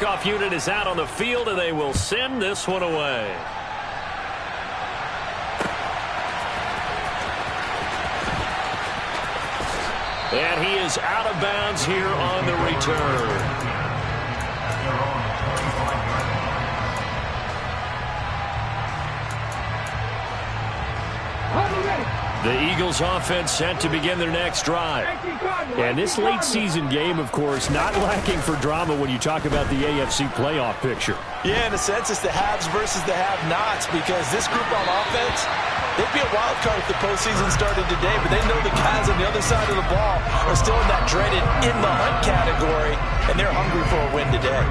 kickoff unit is out on the field, and they will send this one away. And he is out of bounds here on the return. The Eagles offense set to begin their next drive. And this late season game, of course, not lacking for drama when you talk about the AFC playoff picture. Yeah, in a sense, it's the haves versus the have-nots, because this group on offense, they'd be a wild card if the postseason started today, but they know the guys on the other side of the ball are still in that dreaded in-the-hunt category, and they're hungry for a win today.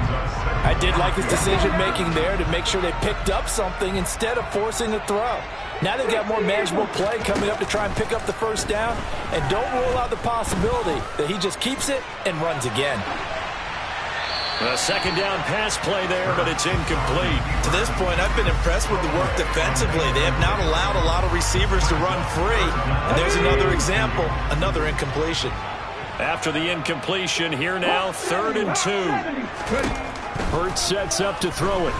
I did like his decision-making there to make sure they picked up something instead of forcing a throw. Now they've got more manageable play coming up to try and pick up the first down, and don't rule out the possibility that he just keeps it and runs again. A second down pass play there, but it's incomplete. To this point, I've been impressed with the work defensively. They have not allowed a lot of receivers to run free. And there's another example, another incompletion. After the incompletion, here now, 3rd and 2. Hurts sets up to throw it.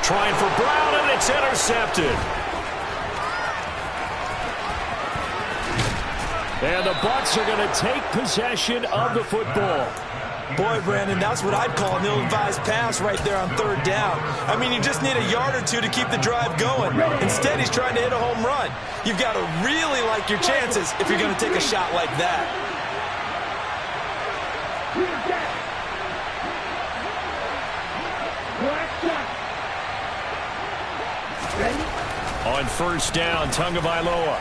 Trying for Brown, and it's intercepted. And the Bucs are going to take possession of the football. Boy, Brandon, that's what I'd call an ill-advised pass right there on 3rd down. I mean, you just need a yard or two to keep the drive going. Instead, he's trying to hit a home run. You've got to really like your chances if you're going to take a shot like that. On 1st down, Tagovailoa.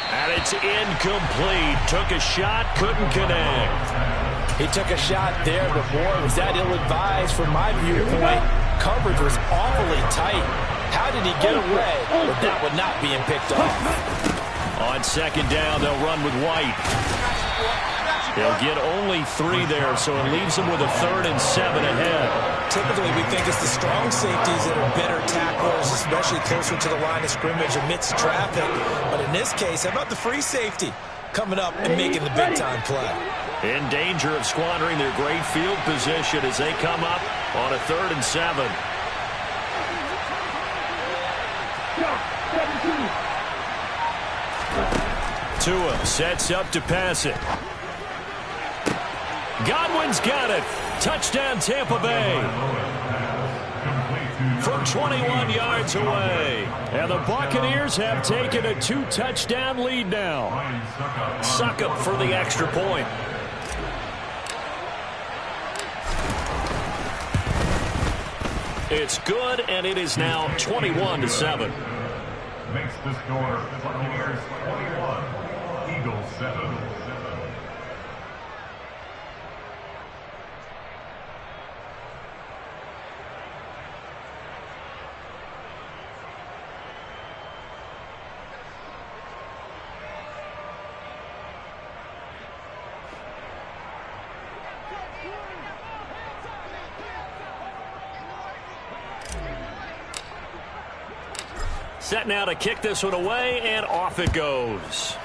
And it's incomplete. Took a shot, couldn't connect. He took a shot there, but boy, was that ill-advised from my viewpoint. Coverage was awfully tight. How did he get away with that one not being picked off? On 2nd down, they'll run with White. They'll get only 3 there, so it leaves them with a 3rd and 7 ahead. Typically, we think it's the strong safeties that are better tacklers, especially closer to the line of scrimmage amidst traffic. But in this case, how about the free safety coming up and making the big-time play? In danger of squandering their great field position as they come up on a 3rd and 7. Tua sets up to pass it. Godwin's got it. Touchdown, Tampa Bay. From 21 yards away. And the Buccaneers have taken a 2-touchdown lead now. Succop for the extra point. It's good, and it is now 21-7. Makes the score Buccaneers 21, Eagles 7. Set now to kick this one away, and off it goes.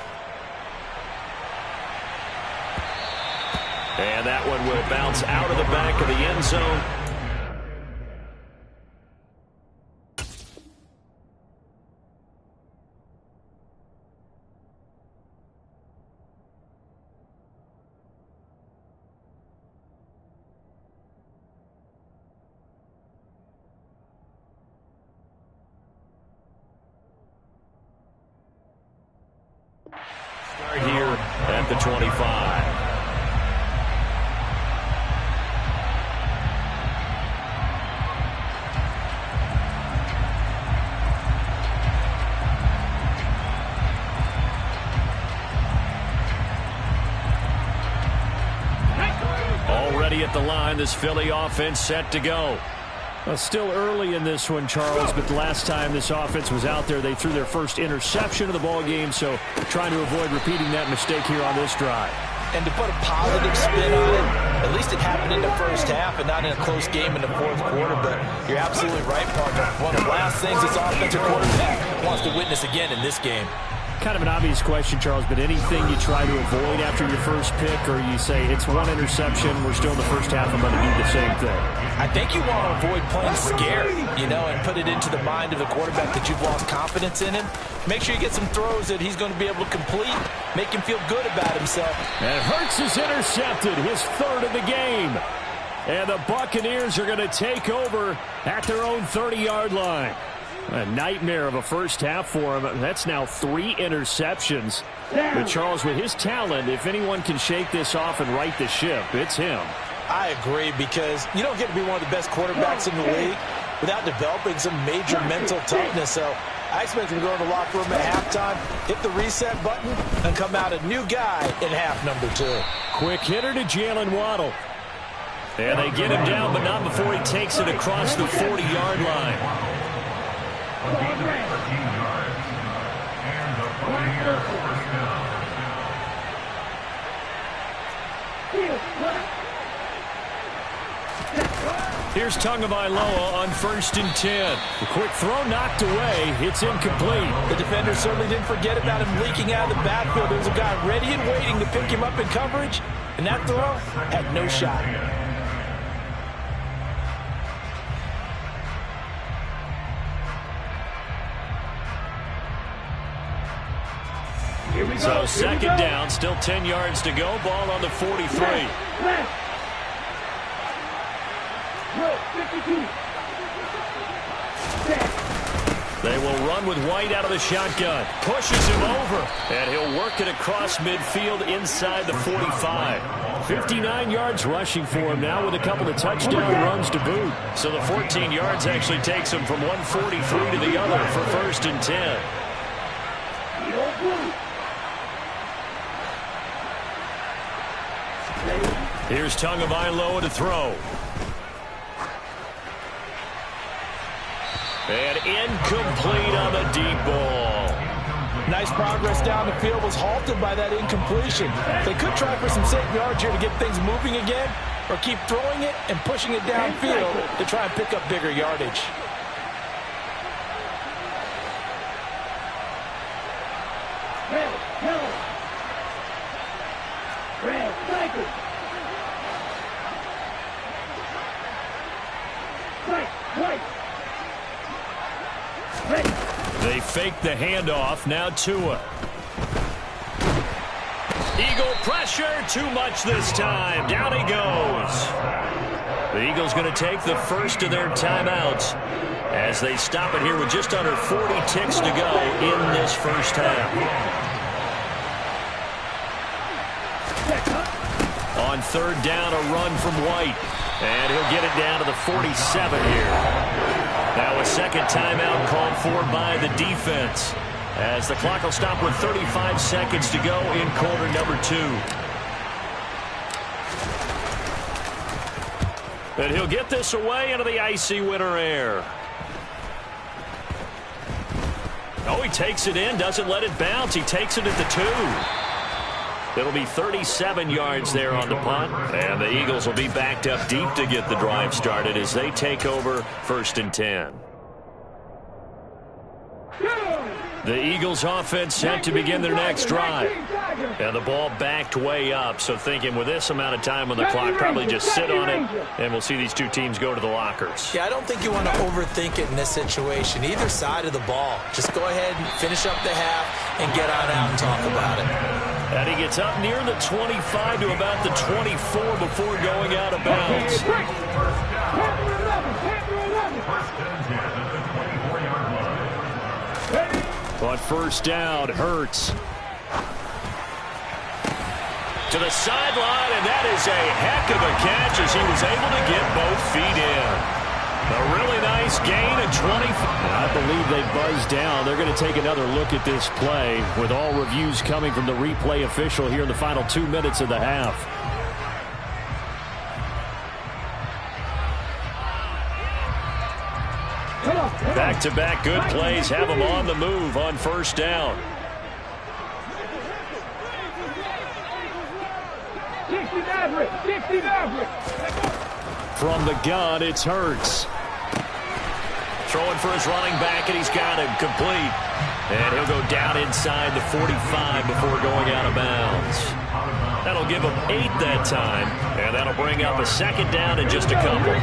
And that one will bounce out of the back of the end zone. Here at the 25. Already at the line, this Philly offense set to go. Well, still early in this one, Charles, but the last time this offense was out there, they threw their first interception of the ball game, so trying to avoid repeating that mistake here on this drive. And to put a positive spin on it, at least it happened in the first half and not in a close game in the 4th quarter, but you're absolutely right, partner. One of the last things this offensive quarterback wants to witness again in this game. Kind of an obvious question, Charles, but anything you try to avoid after your first pick, or you say it's one interception, we're still in the first half, I'm going to do the same thing? I think you want to avoid playing scared, and put it into the mind of the quarterback that you've lost confidence in him. Make sure you get some throws that he's going to be able to complete, make him feel good about himself. And Hurts is intercepted, his third of the game. And the Buccaneers are going to take over at their own 30-yard line. A nightmare of a first half for him. That's now 3 interceptions. But Charles, with his talent, if anyone can shake this off and right the ship, it's him. I agree, because you don't get to be one of the best quarterbacks in the league without developing some major mental toughness. So I expect him to go in the locker room at halftime, hit the reset button, and come out a new guy in half number 2. Quick hitter to Jalen Waddle. And they get him down, but not before he takes it across the 40-yard line. Gain of 13 yards. And the Buccaneers first down. Here's Tagovailoa on 1st and 10. The quick throw knocked away. It's incomplete. The defender certainly didn't forget about him leaking out of the backfield. There was a guy ready and waiting to pick him up in coverage, and that throw had no shot. So second down, still 10 yards to go. Ball on the 43. They will run with White out of the shotgun. Pushes him over. And he'll work it across midfield inside the 45. 59 yards rushing for him now with a couple of touchdown runs to boot. So the 14 yards actually takes him from 143 to the other for 1st and 10. Here's Tagovailoa to throw. And incomplete on the deep ball. Nice progress down the field, was halted by that incompletion. They could try for some safe yards here to get things moving again, or keep throwing it and pushing it downfield to try and pick up bigger yardage. They fake the handoff. Now Tua. Eagle pressure. Too much this time. Down he goes. The Eagles going to take the first of their timeouts as they stop it here with just under 40 ticks to go in this first half. On 3rd down, a run from White. And he'll get it down to the 47 here. Now a second timeout called for by the defense, as the clock will stop with 35 seconds to go in quarter number 2. And he'll get this away into the icy winter air. Oh, he takes it in, doesn't let it bounce. He takes it at the 2. It'll be 37 yards there on the punt. And the Eagles will be backed up deep to get the drive started as they take over 1st and 10. The Eagles offense set to begin their next drive. And the ball backed way up. So thinking with this amount of time on the clock, probably just sit on it. And we'll see these two teams go to the lockers. Yeah, I don't think you want to overthink it in this situation. Either side of the ball. Just go ahead and finish up the half and get on out and talk about it. And he gets up near the 25 to about the 24 before going out of bounds. On 1st down, Hurts. To the sideline, and that is a heck of a catch as he was able to get both feet in. A really nice gain of 20. I believe they buzzed down. They're going to take another look at this play with all reviews coming from the replay official here in the final 2 minutes of the half. Back-to-back good plays have them on the move on 1st down. From the gun, it's Hurts. Throwing for his running back, and he's got him complete. And he'll go down inside the 45 before going out of bounds. That'll give him 8 that time, and that'll bring up a second down in just a couple.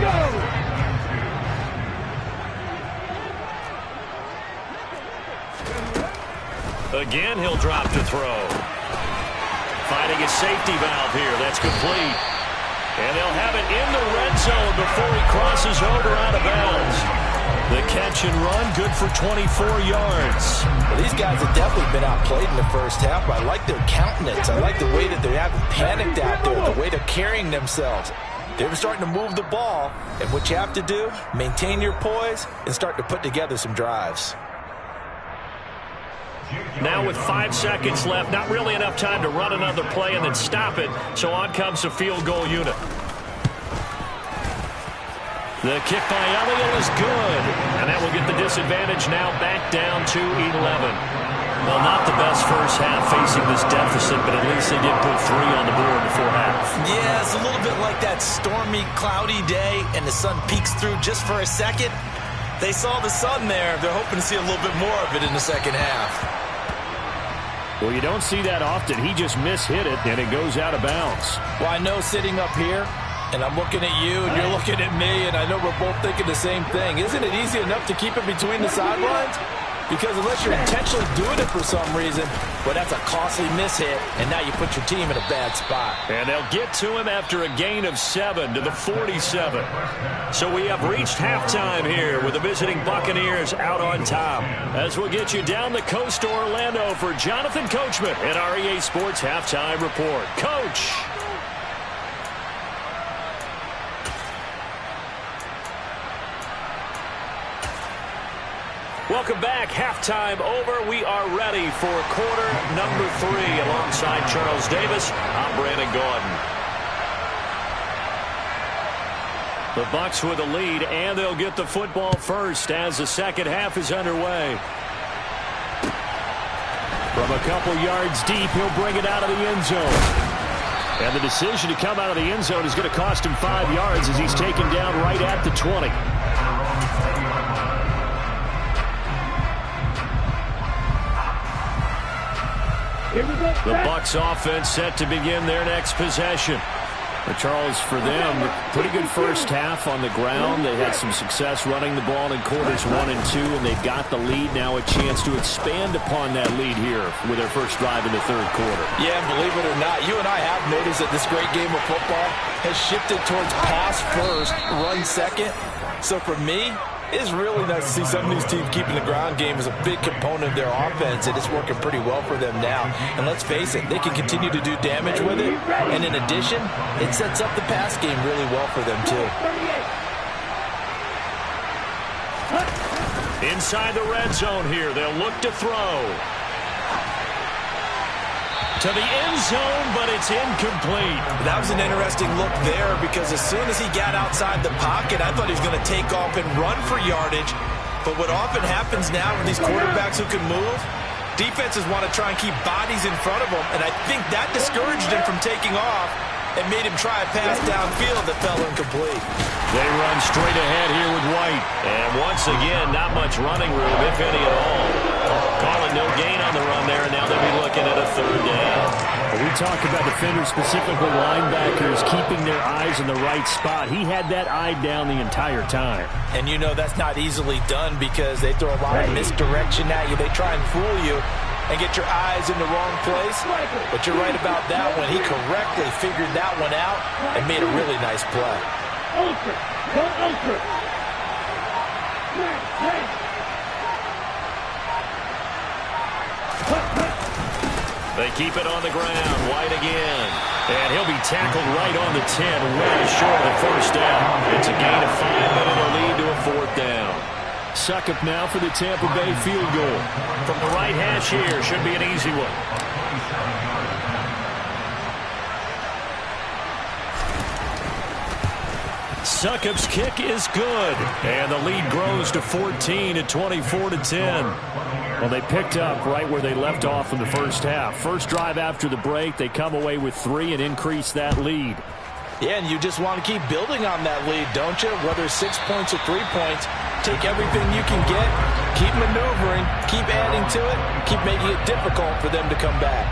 Again, he'll drop to throw. Finding a safety valve here. That's complete. And they'll have it in the red zone before he crosses over out of bounds. The catch and run, good for 24 yards. Well, these guys have definitely been outplayed in the first half, but I like their countenance. I like the way that they haven't panicked out there, the way they're carrying themselves. They were starting to move the ball, and what you have to do, maintain your poise and start to put together some drives. Now with 5 seconds left, not really enough time to run another play and then stop it, so on comes the field goal unit. The kick by Elliott is good, and that will get the disadvantage now back down to 11. Well, not the best first half facing this deficit, but at least they did put 3 on the board before half. Yeah, it's a little bit like that stormy, cloudy day, and the sun peeks through just for a second. They saw the sun there. They're hoping to see a little bit more of it in the second half. Well, you don't see that often. He just mishit it, and it goes out of bounds. Well, I know sitting up here, and I'm looking at you, and you're looking at me, and I know we're both thinking the same thing. Isn't it easy enough to keep it between the sidelines? Because unless you're intentionally doing it for some reason, well, that's a costly mishit, and now you put your team in a bad spot. And they'll get to him after a gain of 7 to the 47. So we have reached halftime here with the visiting Buccaneers out on top. As we'll get you down the coast to Orlando for Jonathan Coachman at our EA Sports Halftime Report. Coach! Welcome back. Halftime over. We are ready for quarter number 3. Alongside Charles Davis, I'm Brandon Gaudin. The Bucs with a lead, and they'll get the football first as the second half is underway. From a couple yards deep, he'll bring it out of the end zone. And the decision to come out of the end zone is going to cost him 5 yards as he's taken down right at the 20. The Bucs offense set to begin their next possession. But Charles, for them, pretty good first half on the ground. They had some success running the ball in quarters 1 and 2, and they've got the lead now, a chance to expand upon that lead here with their first drive in the third quarter. Yeah, believe it or not, you and I have noticed that this great game of football has shifted towards pass first, run second. So for me, it's really nice to see some of these teams keeping the ground game as a big component of their offense, and it's working pretty well for them now. And let's face it, they can continue to do damage with it. And in addition, it sets up the pass game really well for them, too. Inside the red zone here, they'll look to throw. To the end zone, but it's incomplete. That was an interesting look there because as soon as he got outside the pocket, I thought he was going to take off and run for yardage. But what often happens now with these quarterbacks who can move, defenses want to try and keep bodies in front of them, and I think that discouraged him from taking off and made him try a pass downfield that fell incomplete. They run straight ahead here with White. And once again, not much running room, if any at all. Calling no gain on the run there, and now they'll be looking at a third down. Well, we talk about defenders, specifically linebackers, keeping their eyes in the right spot. He had that eye down the entire time. And you know that's not easily done because they throw a lot of misdirection at you. They try and fool you and get your eyes in the wrong place. But you're right about that one. He correctly figured that one out and made a really nice play. They keep it on the ground. White again. And he'll be tackled right on the 10, well short of the first down. It's a gain of 5, but it'll lead to a fourth down. Succop now for the Tampa Bay field goal. From the right hash here, should be an easy one. Succop's kick is good. And the lead grows to 14 at 24-10. Well, they picked up right where they left off in the first half. First drive after the break, they come away with 3 and increase that lead. Yeah, and you just want to keep building on that lead, don't you? Whether it's 6 points or 3 points, take everything you can get, keep maneuvering, keep adding to it, keep making it difficult for them to come back.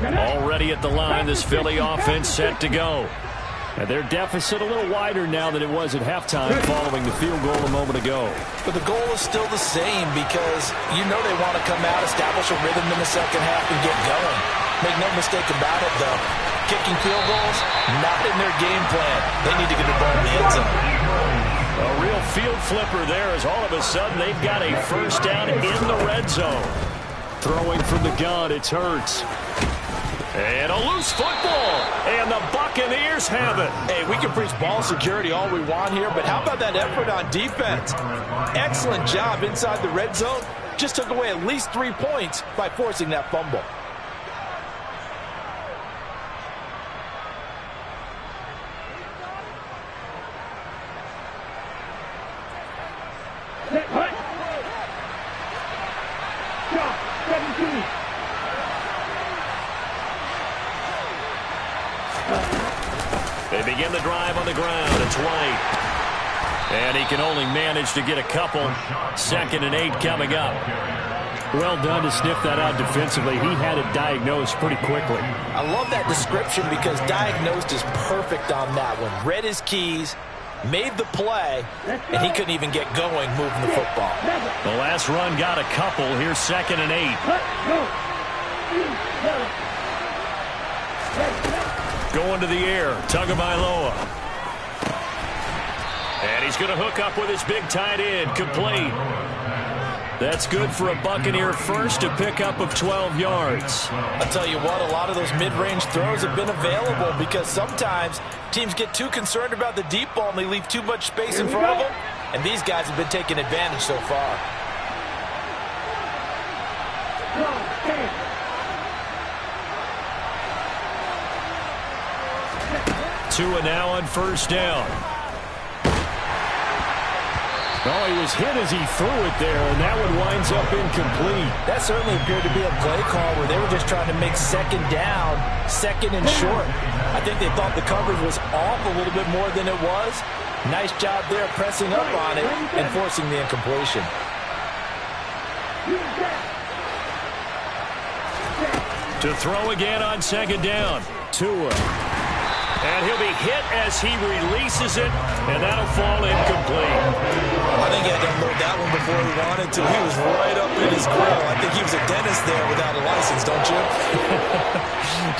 Already at the line, this Philly offense set to go. And their deficit a little wider now than it was at halftime following the field goal a moment ago. But the goal is still the same because you know they want to come out, establish a rhythm in the second half, and get going. Make no mistake about it, though. Kicking field goals, not in their game plan. They need to get the ball in the end zone. A real field flipper there as all of a sudden they've got a first down in the red zone. Throwing from the gun, it's Hurts. And a loose football, and the Buccaneers have it. Hey, we can preach ball security all we want here, but how about that effort on defense? Excellent job inside the red zone. Just took away at least 3 points by forcing that fumble. They begin the drive on the ground. It's White. And he can only manage to get a couple. 2nd and 8 coming up. Well done to sniff that out defensively. He had it diagnosed pretty quickly. I love that description because diagnosed is perfect on that one. Read his keys, made the play, and he couldn't even get going moving the football. The last run got a couple. Here's 2nd and 8. Going to the air, Tagovailoa. And he's going to hook up with his big tight end, complete. That's good for a Buccaneer first, a pickup of 12 yards. I'll tell you what, a lot of those mid-range throws have been available because sometimes teams get too concerned about the deep ball and they leave too much space in front of them, and these guys have been taking advantage so far. Tua now on first down. Oh, he was hit as he threw it there, and that one winds up incomplete. That certainly appeared to be a play call where they were just trying to make second down, second and short. I think they thought the coverage was off a little bit more than it was. Nice job there pressing up on it and forcing the incompletion. To throw again on second down. Tua. And he'll be hit as he releases it, and that'll fall incomplete. I think he had to unload that one before he wanted to. He was right up in his grill. I think he was a dentist there without a license, don't you?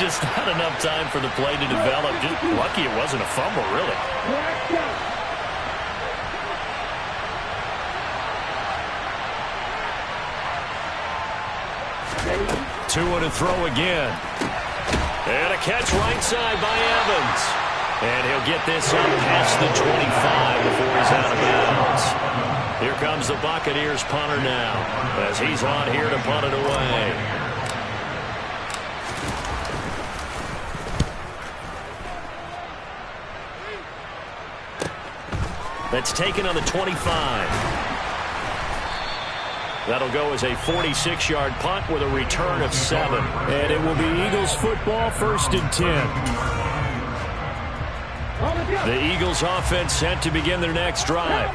Just not enough time for the play to develop. Just lucky it wasn't a fumble, really. Tua to throw again. And a catch right side by Evans. And he'll get this up past the 25 before he's out of bounds. Here comes the Buccaneers punter now as he's on here to punt it away. That's taken on the 25. That'll go as a 46-yard punt with a return of 7. And it will be Eagles football, 1st and 10. The Eagles offense set to begin their next drive.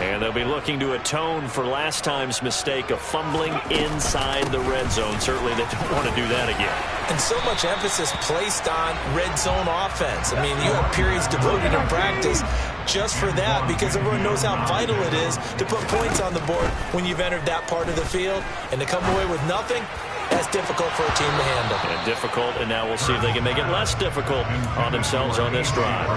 And they'll be looking to atone for last time's mistake of fumbling inside the red zone. Certainly they don't want to do that again. And so much emphasis placed on red zone offense. I mean, you have periods devoted in practice just for that because everyone knows how vital it is to put points on the board when you've entered that part of the field. And to come away with nothing, that's difficult for a team to handle. And difficult, and now we'll see if they can make it less difficult on themselves on this drive.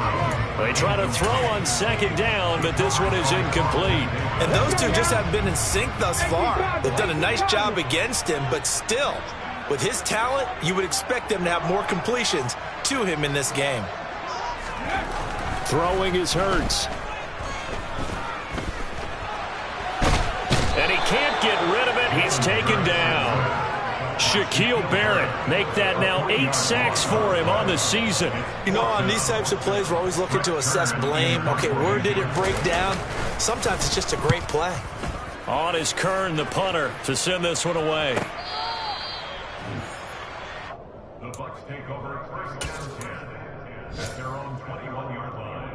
They try to throw on second down, but this one is incomplete. And those two just haven't been in sync thus far. They've done a nice job against him, but still, with his talent, you would expect them to have more completions to him in this game. Throwing is Hurts. And he can't get rid of it. He's taken down. Shaquille Barrett make that now 8 sacks for him on the season. You know, on these types of plays, we're always looking to assess blame. Okay, where did it break down? Sometimes it's just a great play. On his Kern, the punter, to send this one away. The Bucs take over first down 10 at their own 21-yard line.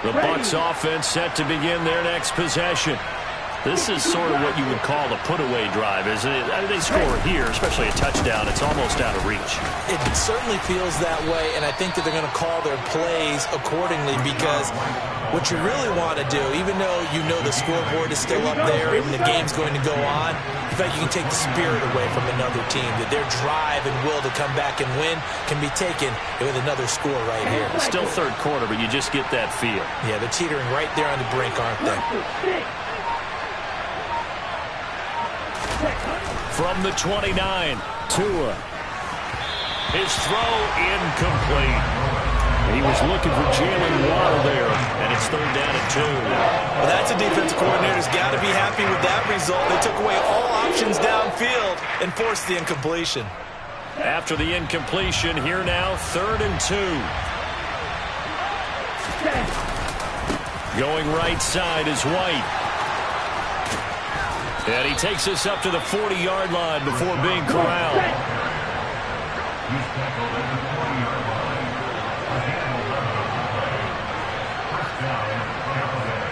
The Bucs offense set to begin their next possession. This is sort of what you would call a put-away drive, isn't it? I mean, they score here, especially a touchdown. It's almost out of reach. It certainly feels that way, and I think that they're going to call their plays accordingly, because what you really want to do, even though you know the scoreboard is still up there and the game's going to go on, in fact, you can take the spirit away from another team, that their drive and will to come back and win can be taken with another score right here. Still third quarter, but you just get that feel. Yeah, they're teetering right there on the brink, aren't they? From the 29, Tua. His throw incomplete. He was looking for Jalen Waddle there, and it's third down and 2. Well, that's a defensive coordinator's got to be happy with that result. They took away all options downfield and forced the incompletion. After the incompletion, here now, third and 2. Going right side is White. And he takes us up to the 40-yard line before being corralled. He's tackled at the 40-yard line. Ahead 11 of the play. First down, Tampa Bay.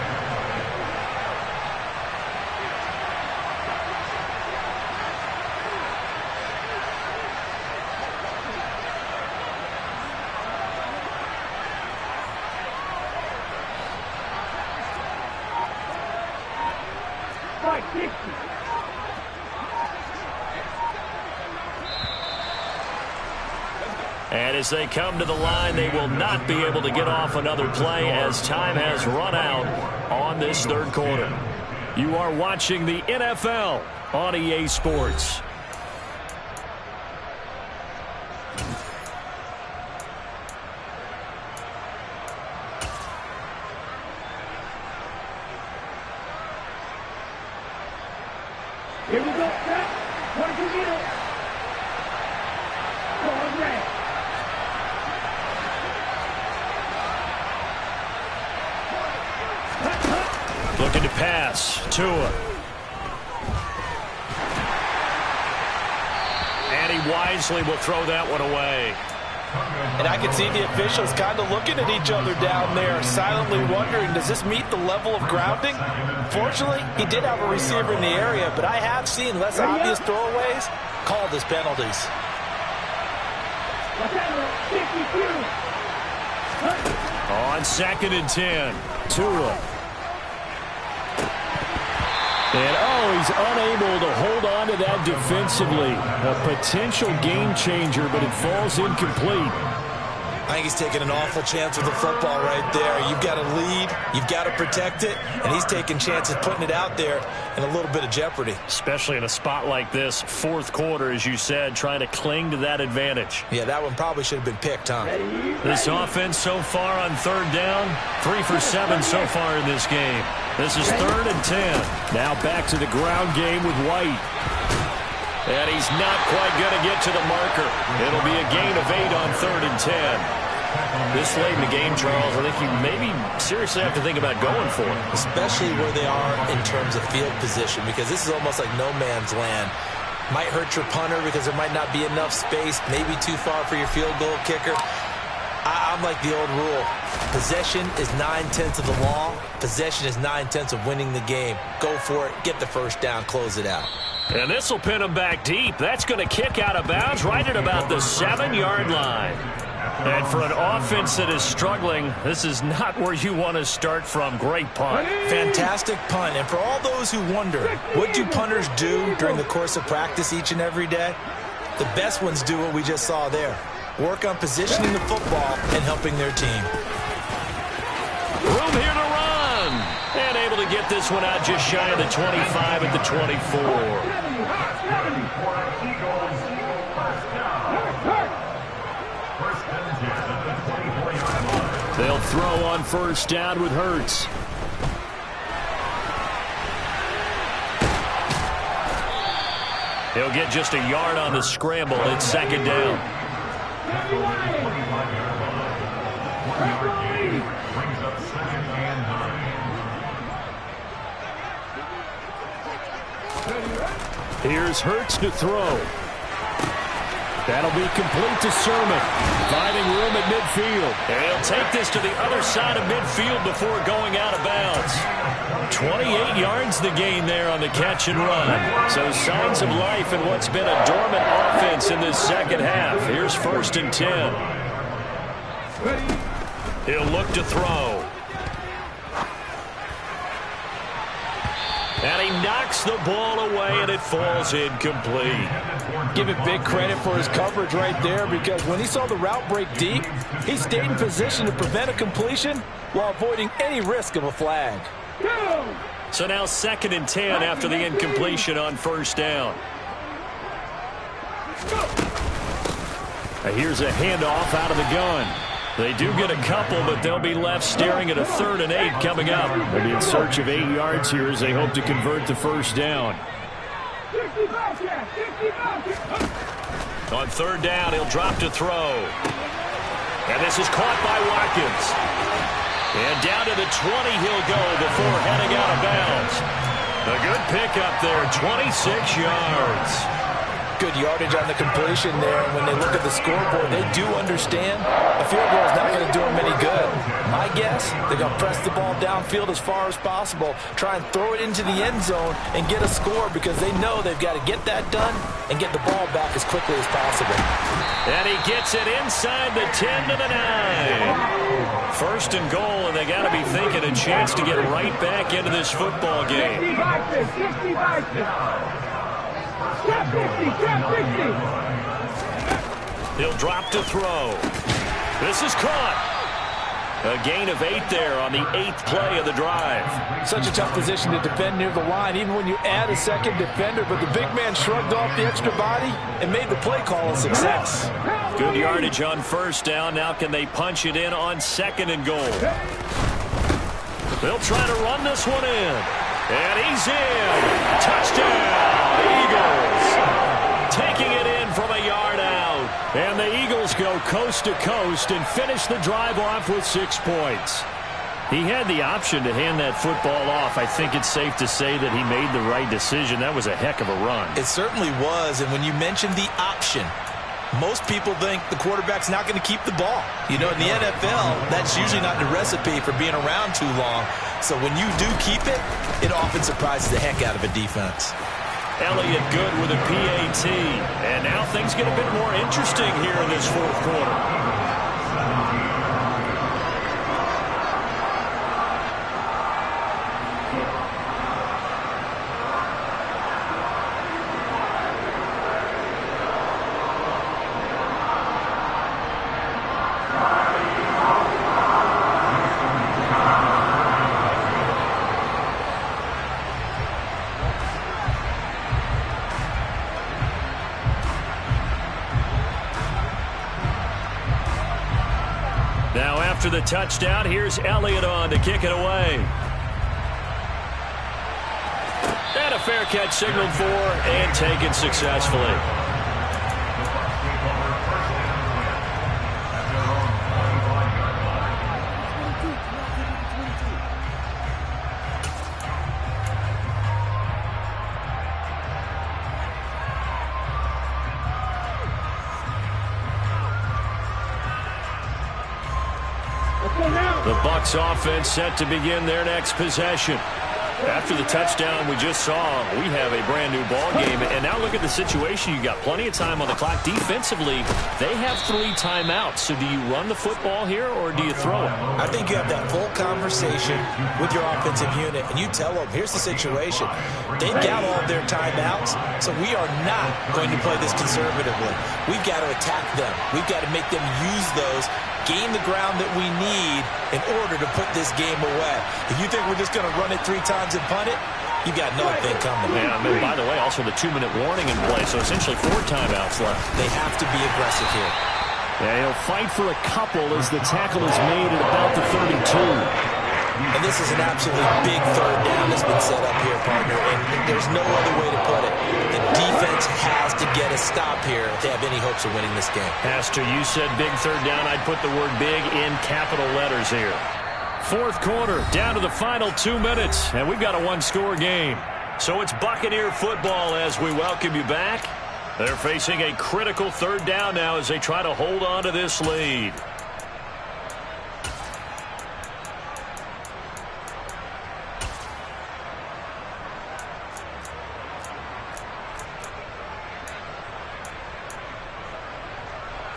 And as they come to the line, they will not be able to get off another play as time has run out on this third quarter. You are watching the NFL on EA Sports. Here we go, set. One, two, get it. Going red. Looking to pass. Tua. And he wisely will throw that one away. And I can see the officials kind of looking at each other down there, silently wondering, does this meet the level of grounding? Fortunately, he did have a receiver in the area, but I have seen less obvious throwaways called as penalties. On second and 10, Tua. And, he's unable to hold on to that defensively. A potential game changer, but it falls incomplete. I think he's taking an awful chance with the football right there. You've got to lead, you've got to protect it, and he's taking chances putting it out there in a little bit of jeopardy. Especially in a spot like this, fourth quarter, as you said, trying to cling to that advantage. Yeah, that one probably should have been picked, huh? This offense so far on third down, 3 for 7 so far in this game. This is third and 10. Now back to the ground game with White. And he's not quite going to get to the marker. It'll be a gain of 8 on third and 10. This late in the game, Charles, I think you maybe seriously have to think about going for it. Especially where they are in terms of field position, because this is almost like no man's land. Might hurt your punter because there might not be enough space, maybe too far for your field goal kicker. I'm like the old rule. Possession is 9/10 of the law. Possession is 9/10 of winning the game. Go for it. Get the first down. Close it out. And this will pin him back deep. That's going to kick out of bounds right at about the 7-yard line. And for an offense that is struggling, this is not where you want to start from. Great punt. Fantastic punt. And for all those who wonder, what do punters do during the course of practice each and every day? The best ones do what we just saw there. Work on positioning the football and helping their team. Room here to run. And able to get this one out just shy of the 25 at the 24. They'll throw on first down with Hurts. He'll get just a yard on the scramble. It's second down. 4-yard gain. Brings up 2nd and 9. Here's Hurts to throw. That'll be complete to Sermon. Finding room at midfield. And he'll take this to the other side of midfield before going out of bounds. 28 yards the gain there on the catch and run. So signs of life in what's been a dormant offense in this second half. Here's 1st and 10. He'll look to throw. And he knocks the ball away, and it falls incomplete. Give it big credit for his coverage right there, because when he saw the route break deep, he stayed in position to prevent a completion while avoiding any risk of a flag. So now 2nd and 10 after the incompletion on 1st down. Now here's a handoff out of the gun. They do get a couple, but they'll be left staring at a 3rd and 8 coming up. They'll be in search of 8 yards here as they hope to convert the 1st down. On 3rd down, he'll drop to throw. And this is caught by Watkins. And down to the 20 he'll go before heading out of bounds. A good pickup there, 26 yards. Good yardage on the completion there. When they look at the scoreboard, they do understand a field goal is not going to do them any good. My guess, they're going to press the ball downfield as far as possible, try and throw it into the end zone and get a score, because they know they've got to get that done and get the ball back as quickly as possible. And he gets it inside the 10 to the 9. 1st and goal, and they got to be thinking a chance to get right back into this football game. He'll drop to throw. This is caught. A gain of 8 there on the 8th play of the drive. Such a tough position to defend near the line, even when you add a 2nd defender, but the big man shrugged off the extra body and made the play call a success. Good yardage on 1st down. Now can they punch it in on 2nd and goal? They'll try to run this one in. And he's in. Touchdown, Eagles. Taking it in from a yard out. And the Eagles go coast to coast and finish the drive off with 6 points. He had the option to hand that football off. I think it's safe to say that he made the right decision. That was a heck of a run. It certainly was. And when you mentioned the option, most people think the quarterback's not going to keep the ball. You know, in the NFL, that's usually not the recipe for being around too long. So when you do keep it, it often surprises the heck out of a defense. Elliott good with a PAT. And now things get a bit more interesting here in this 4th quarter. After the touchdown, here's Elliott on to kick it away. And a fair catch signaled for and taken successfully. The Bucs offense set to begin their next possession. After the touchdown we just saw, we have a brand new ball game. And now look at the situation. You got plenty of time on the clock. Defensively, they have 3 timeouts. So do you run the football here or do you throw it? I think you have that full conversation with your offensive unit, and you tell them, here's the situation. They've got all their timeouts, so we are not going to play this conservatively. We've got to attack them. We've got to make them use those, gain the ground that we need in order to put this game away. If you think we're just going to run it 3 times and punt it, you got another thing coming. Yeah, and by the way, also the 2-minute warning in play, so essentially 4 timeouts left. They have to be aggressive here. Yeah, he'll fight for a couple as the tackle is made at about the 32. And this is an absolutely big third down that's been set up here, partner, and there's no other way to put it. The defense has to get a stop here if they have any hopes of winning this game. Pastor, you said big third down. I'd put the word big in capital letters here. Fourth quarter, down to the final 2 minutes, and we've got a one-score game. So it's Buccaneer football as we welcome you back. They're facing a critical third down now as they try to hold on to this lead.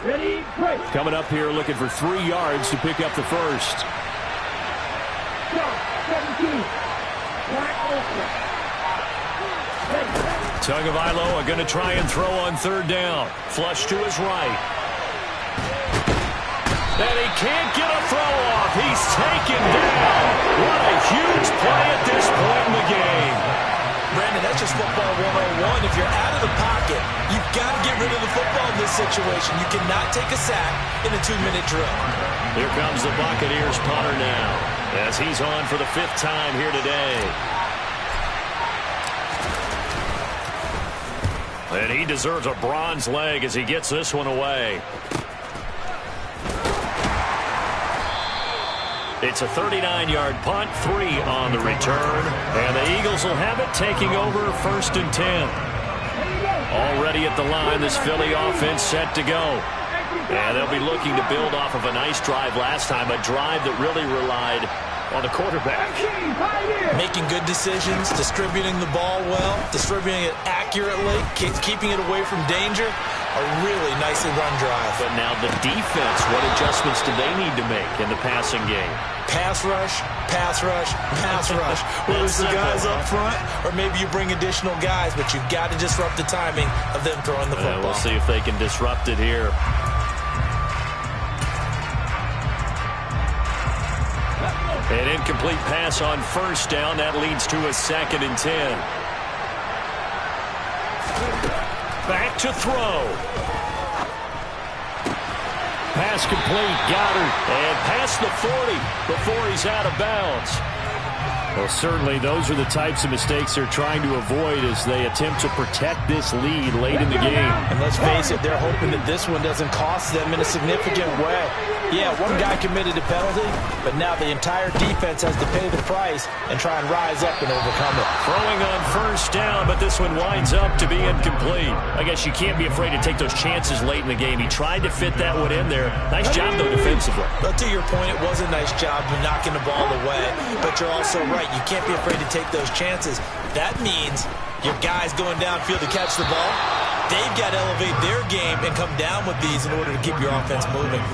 Ready, break. Coming up here looking for 3 yards to pick up the first. Stop, 17. Black open. Tagovailoa are going to try and throw on third down. Flush to his right. And he can't get a throw off. He's taken down. What a huge play at this point in the game. Brandon, that's just football 101. If you're out of the pocket, you've got to get rid of the football in this situation. You cannot take a sack in a 2-minute drill. Here comes the Buccaneers punter now as he's on for the 5th time here today. And he deserves a bronze leg as he gets this one away. It's a 39-yard punt, 3 on the return. And the Eagles will have it taking over 1st and 10. Already at the line, this Philly offense set to go. And they'll be looking to build off of a nice drive last time, a drive that really relied on the quarterback. Making good decisions, distributing the ball well, distributing it accurately, keeping it away from danger. A really nicely run drive. But now the defense, what adjustments do they need to make in the passing game? Pass rush, pass rush, pass rush. Whether it's the guys up front or maybe you bring additional guys, but you've got to disrupt the timing of them throwing the football. We'll see if they can disrupt it here. An incomplete pass on first down. That leads to a 2nd and 10. Back to throw. Pass complete. Goddard. And past the 40 before he's out of bounds. Well, certainly those are the types of mistakes they're trying to avoid as they attempt to protect this lead late in the game. And let's face it, they're hoping that this one doesn't cost them in a significant way. Yeah, one guy committed a penalty, but now the entire defense has to pay the price and try and rise up and overcome it. Throwing on first down, but this one winds up to be incomplete. I guess you can't be afraid to take those chances late in the game. He tried to fit that one in there. Nice job, though, defensively. But to your point, it was a nice job of knocking the ball away. But you're also right. You can't be afraid to take those chances. That means your guys going downfield to catch the ball, they've got to elevate their game and come down with these in order to keep your offense moving.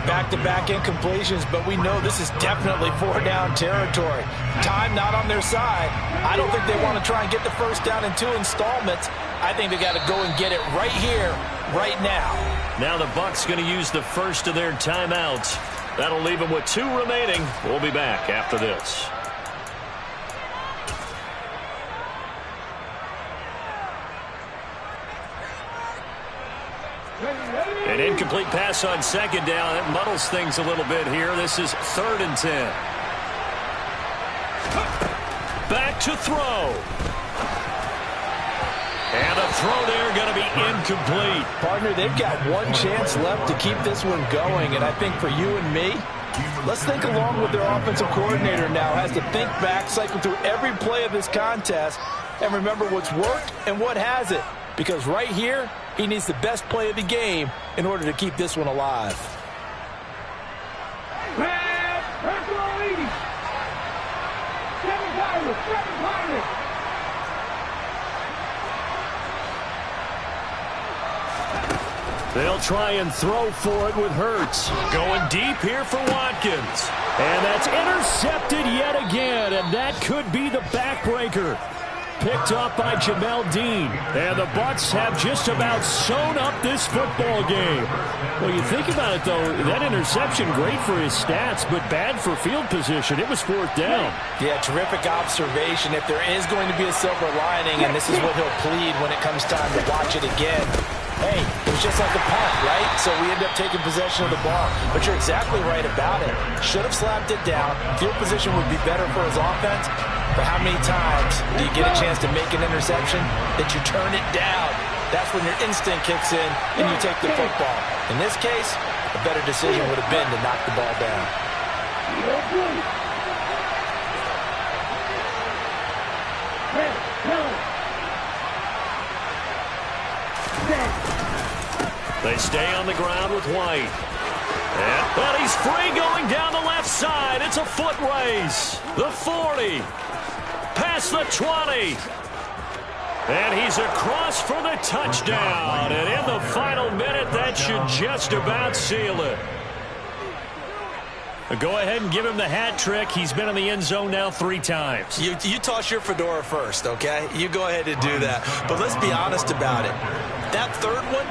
Back-to-back incompletions, but we know this is definitely 4-down territory. Time not on their side. I don't think they want to try and get the first down in 2 installments. I think they got to go and get it right here, right now. Now the Bucs going to use the first of their timeouts. That'll leave them with 2 remaining. We'll be back after this. An incomplete pass on second down. That muddles things a little bit here. This is 3rd and 10. Back to throw. And a throw there going to be incomplete. Partner, they've got one chance left to keep this one going. And I think for you and me, let's think along with their offensive coordinator now. Has to think back, cycle through every play of this contest, and remember what's worked and what hasn't. Because right here, he needs the best play of the game in order to keep this one alive. They'll try and throw for it with Hurts. Going deep here for Watkins. And that's intercepted yet again, and that could be the backbreaker. Picked up by Jamel Dean. And the Bucs have just about sewn up this football game. Well, you think about it, though, that interception, great for his stats, but bad for field position. It was 4th down. Yeah, terrific observation. If there is going to be a silver lining, and this is what he'll plead when it comes time to watch it again, hey, was just like a punt, right? So we end up taking possession of the ball. But you're exactly right about it. Should have slapped it down. Field position would be better for his offense. But how many times do you get a chance to make an interception that you turn it down? That's when your instinct kicks in and you take the football. In this case, a better decision would have been to knock the ball down. They stay on the ground with White. And he's free going down the left side. It's a foot race. The 40. Past the 20. And he's across for the touchdown. And in the final minute, that should just about seal it. Go ahead and give him the hat trick. He's been in the end zone now 3 times. You toss your fedora first, okay? You go ahead and do that. But let's be honest about it. That third one,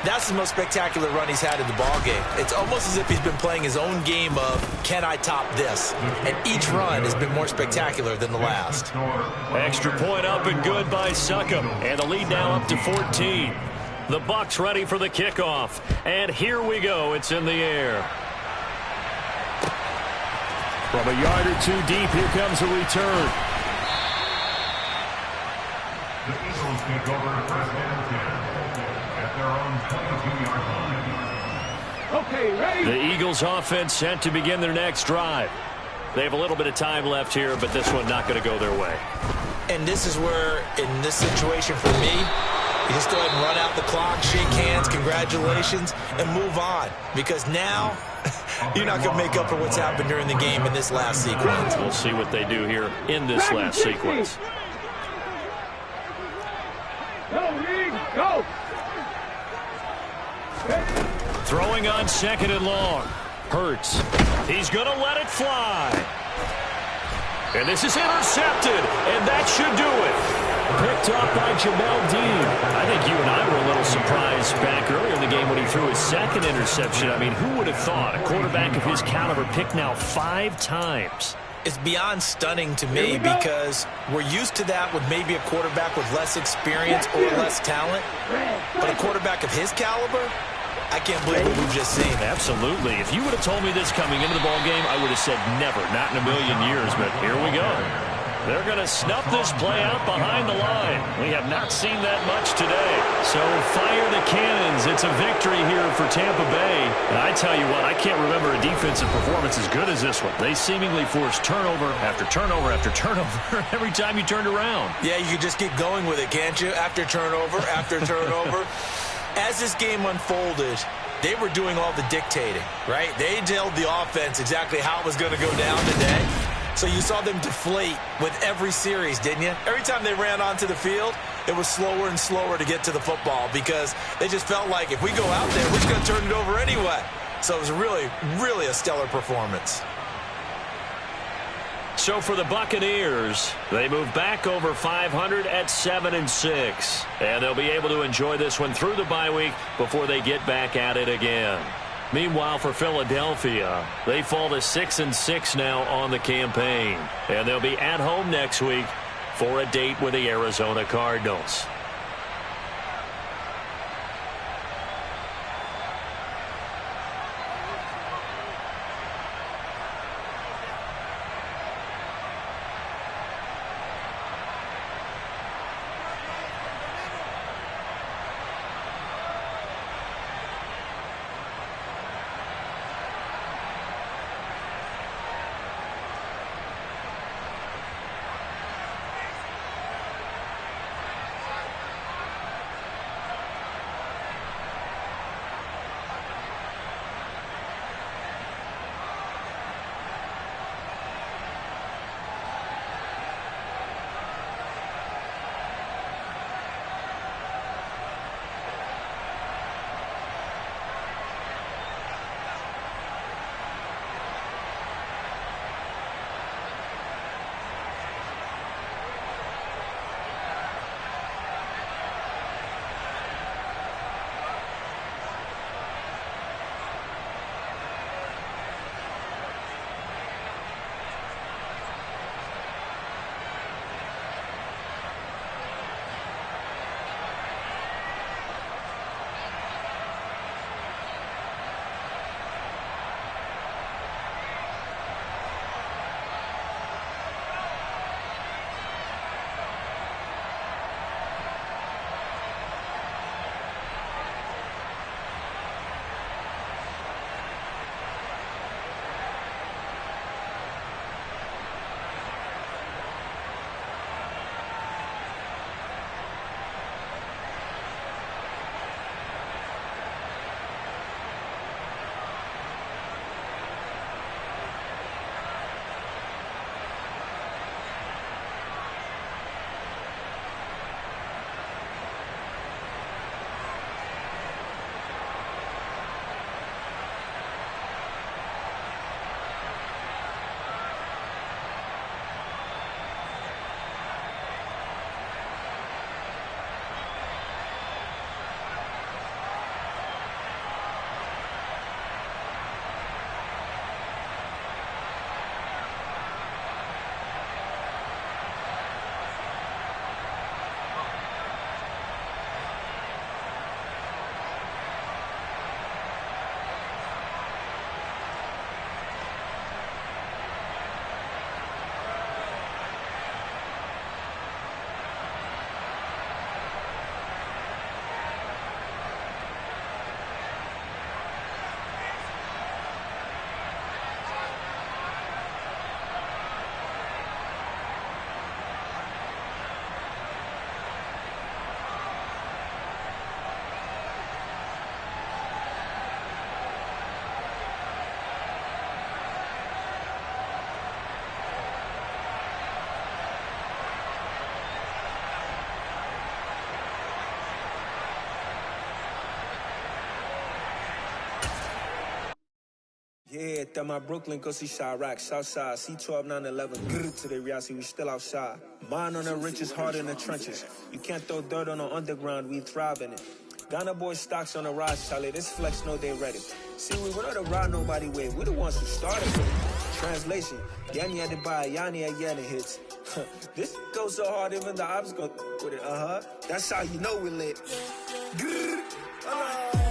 that's the most spectacular run he's had in the ballgame. It's almost as if he's been playing his own game of, can I top this? And each run has been more spectacular than the last. Extra point up and good by Succop. And the lead now up to 14. The Bucs ready for the kickoff. And here we go. It's in the air. From a yard or 2 deep, here comes a return. The Eagles take over first and 10 at their own 22-yard line. Okay, ready? The Eagles offense set to begin their next drive. They have a little bit of time left here, but this one not going to go their way. And this is where, in this situation for me, you just go ahead and run out the clock, shake hands, congratulations, and move on. Because now, you're not going to make up for what's happened during the game in this last sequence. We'll see what they do here in this last sequence. Go, Reed, go! Throwing on 2nd and long. Hurts. He's going to let it fly. And this is intercepted, and that should do it. Picked off by Jamel Dean. I think you and I were a little surprised back earlier in the game when he threw his 2nd interception. I mean, who would have thought a quarterback of his caliber picked now 5 times? It's beyond stunning to me because we're used to that with maybe a quarterback with less experience or less talent. But a quarterback of his caliber, I can't believe what we've just seen. Absolutely. If you would have told me this coming into the ballgame, I would have said never, not in a million years. But here we go. They're going to snuff this play out behind the line. We have not seen that much today. So fire the cannons. It's a victory here for Tampa Bay. And I tell you what, I can't remember a defensive performance as good as this one. They seemingly forced turnover after turnover after turnover every time you turned around. Yeah, you can just keep going with it, can't you? After turnover, after turnover. As this game unfolded, they were doing all the dictating, right? They told the offense exactly how it was going to go down today. So you saw them deflate with every series, didn't you? Every time they ran onto the field, it was slower and slower to get to the football because they just felt like if we go out there, we're just going to turn it over anyway. So it was really, really a stellar performance. So for the Buccaneers, they move back over 500 at 7-6. And they'll be able to enjoy this one through the bye week before they get back at it again. Meanwhile, for Philadelphia, they fall to 6-6 now on the campaign. And they'll be at home next week for a date with the Arizona Cardinals. get that my Brooklyn go see Chirac, Southside, C12, 911, grrr to the reality, we still outside. Mine on the riches, heart in the trenches. You can't throw dirt on the underground, we thrive in it. Ghana boy stocks on the rise, Charlie, this flex know they ready. See, we were not to ride nobody with, we the ones who started it. Translation, Yanni had to buy, Yanni had Yanni hits. This goes so hard, even the ops go with it, That's how you know we lit. Grrr.